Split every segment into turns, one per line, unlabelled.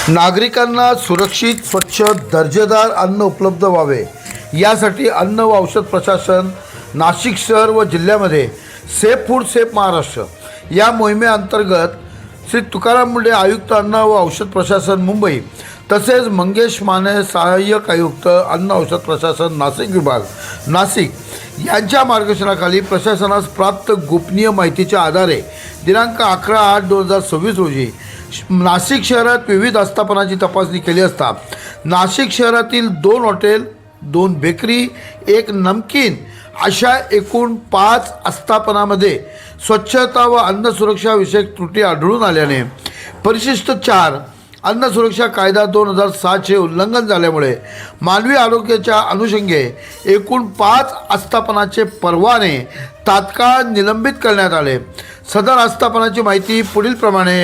नागरिकांना सुरक्षित स्वच्छ दर्जेदार अन्न उपलब्ध व्हावे यासाठी अन्न व औषध प्रशासन नाशिक शहर व जिल्ह्यामध्ये सेफ फूड सेफ महाराष्ट्र या मोहिमेअंतर्गत श्री तुकाराम मुंडे आयुक्त अन्न व औषध प्रशासन मुंबई तसेच मंगेश माने सहाय्यक आयुक्त अन्न औषध प्रशासन नाशिक विभाग नाशिक यांच्या मार्गदर्शनाखाली प्रशासनास प्राप्त गोपनीय माहितीच्या आधारे दिनांक 11/8/2026 रोजी नाशिक शहरात विविध आस्थापनांची तपासणी केली असता नाशिक शहरातील 2 हॉटेल 2 बेकरी 1 नमकीन अशा एकूण 5 आस्थापनांमध्ये स्वच्छता व अन्न सुरक्षा विषयक त्रुटी आढळून आल्याने परिशिष्ट 4 अन्न सुरक्षा कायदा 2007 चे उल्लंघन झाल्यामुळे मानवी आरोग्याच्या अनुषंगे एकूण 5 आस्थापनाचे परवाने तात्काळ निलंबित करण्यात आले। सदर आस्थापनाची माहिती पुढील प्रमाणे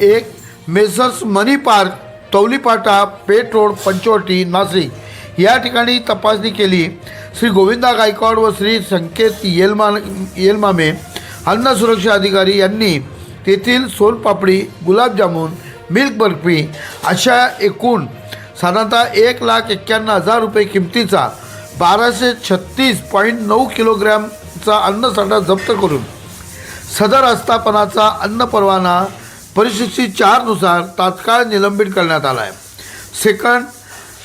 1 मेसर्स मनी पार्क तौलीपाटा पेठ रोड पंचवटी नाशिक या ठिकाणी तपासणी केली। श्री गोविंदा गायकवाड व श्री संकेत येलमामे अन्न सुरक्षा अधिकारी यांनी तेथील सोनपापडी गुलाबजामुन मिल्क बर्फी अशा एकूण साधारणतः 1,91,000 रुपये किमतीचा 1236.9 किलोग्रॅमचा अन्नसाठा जप्त करून सदर आस्थापनाचा अन्न परवाना परिशिष्ट 4 नुसार तात्काळ निलंबित करण्यात आला आहे। Second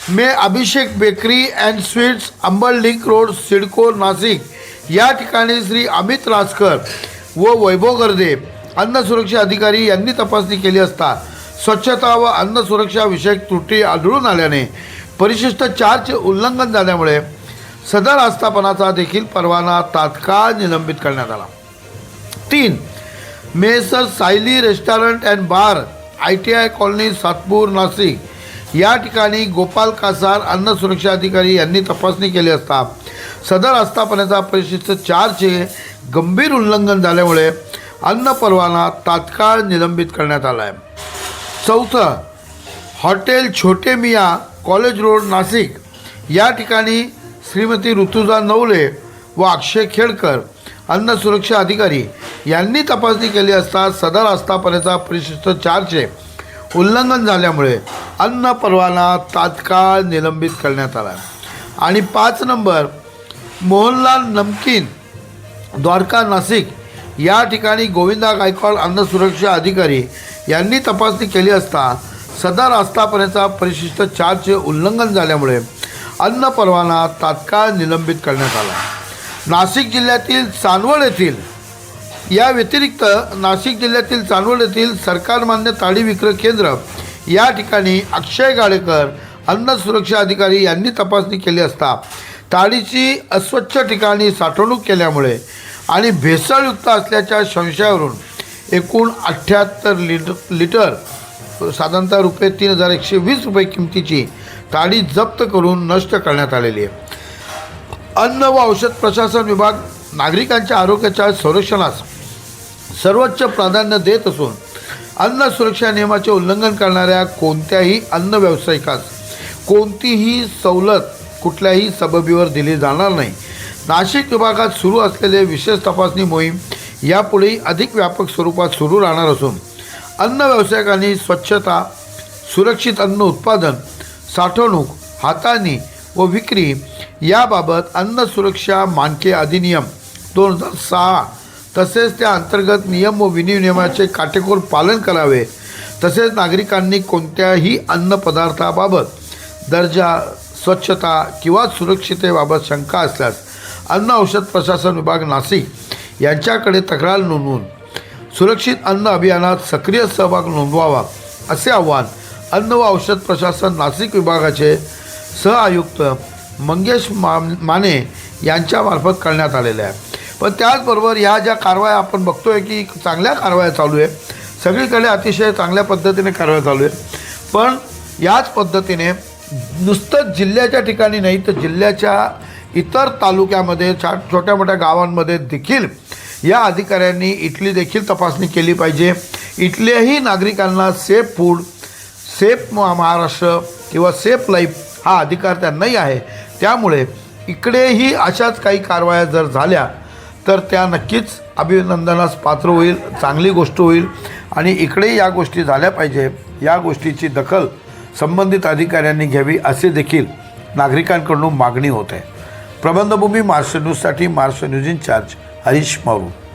may Abhishek bakery and sweets अंबल लिंक रोड सिडको नाशिक या ठिकाणी श्री अमित राजकर व वैभव गर्दे अन्न सुरक्षा अधिकारी यांनी तपासणी केली असता स्वच्छता व अन्न सुरक्षा विषयक त्रुटी आढळून आल्याने परिशिष्ट 4 चे उल्लंघन झाल्यामुळे सदर आस्थापनाचा देखील परवाना तात्काळ निलंबित करण्यात आला। 3 messrs Sayali restaurant and bar ITI colony Satpur Nashik या ठिकाणी गोपाल कासार अन्न सुरक्षा अधिकारी यांनी तपासणी केली असता सदर आस्थापनाचा परिशिष्ट 4 चे गंभीर उल्लंघन झाल्यामुळे अन्न परवाना तात्काळ निलंबित करण्यात आला आहे। 4 हॉटेल छोटे मिया कॉलेज रोड नाशिक या ठिकाणी श्रीमती ऋतुजा नवले व अक्षय खेडकर अन्न सुरक्षा अधिकारी यांनी तपासणी केली असता सदर आस्थापनेचा परिशिष्ट 4 चे उल्लंघन झाल्यामुळे अन्न परवाना तात्काळ निलंबित करण्यात आला। आणि 5 नंबर मोहनलाल नमकीन द्वारका नाशिक या ठिकाणी गोविंदा गायकवाड अन्न सुरक्षा अधिकारी यांनी तपासणी केली असता सदर आस्थापनेचा परिशिष्ट 4 चे उल्लंघन झाल्यामुळे अन्न परवाना तात्काळ निलंबित करण्यात आला। नाशिक जिल्ह्यातील चांदवड येथील या व्यतिरिक्त नाशिक जिल्ह्यातील चांदवड येथील सरकारमान्य ताडी विक्रय केंद्र या ठिकाणी अक्षय गाडेकर अन्न सुरक्षा अधिकारी यांनी तपासणी केली असता ताडीची अस्वच्छ ठिकाणी साठवणूक केल्यामुळे आणि भेसळयुक्त असल्याच्या संशयावरून एकूण 78 लिटर साधारणतः ₹3,120 किमतीची ताडी जप्त करून नष्ट करण्यात आलेली आहे। अन्न व औषध प्रशासन विभाग नागरिकांच्या आरोग्याच्या संरक्षणास सर्वोच्च प्राधान्य देत असून अन्न सुरक्षा नियमाचे उल्लंघन करणाऱ्या कोणत्याही अन्न व्यावसायिकास कोणतीही सवलत कुठल्याही सबबीवर दिली जाणार नाही। नाशिक विभागात सुरू असलेले विशेष तपासणी मोहीम यापुढेही अधिक व्यापक स्वरूपात सुरू राहणार असून अन्न व्यावसायिकांनी स्वच्छता सुरक्षित अन्न उत्पादन साठवणूक हाताळणी व विक्री याबाबत अन्न सुरक्षा मानके अधिनियम 2006 तसेच त्या अंतर्गत नियम व विनियमाचे काटेकोर पालन करावे। तसेच नागरिकांनी कोणत्याही अन्न पदार्थाबाबत दर्जा स्वच्छता किंवा सुरक्षिततेबाबत शंका असल्यास अन्न औषध प्रशासन विभाग नाशिक यांच्याकडे तक्रार नोंदवून सुरक्षित अन्न अभियानात सक्रिय सहभाग नोंदवावा असे आवाहन अन्न व औषध प्रशासन नाशिक विभागाचे सहआयुक्त मंगेश माने यांच्यामार्फत करण्यात आलेले आहे। पण त्याचबरोबर ह्या ज्या कारवाया आपण बघतोय की चांगल्या कारवाया चालू आहे, सगळीकडे अतिशय चांगल्या पद्धतीने कारवाया चालू आहे। पण याच पद्धतीने नुसतं जिल्ह्याच्या ठिकाणी नाही तर जिल्ह्याच्या इतर तालुक्यामध्ये छोट्या मोठ्या गावांमध्ये देखील या अधिकाऱ्यांनी इथली देखील तपासणी केली पाहिजे। इथल्याही नागरिकांना सेफ फूड सेफ महाराष्ट्र किंवा सेफ लाईफ हा अधिकार त्यांनाही आहे। त्यामुळे इकडेही अशाच काही कारवाया जर झाल्या तर त्या नक्कीच अभिनंदनास पात्र होईल, चांगली गोष्ट होईल आणि इकडे या गोष्टी झाल्या पाहिजे. या गोष्टीची दखल संबंधित अधिकाऱ्यांनी घ्यावी असे देखील नागरिकांकडून मागणी होत आहे. प्रबंधभूमी महाराष्ट्र न्यूजसाठी महाराष्ट्र न्यूज इन्चार्ज हरीश मारू.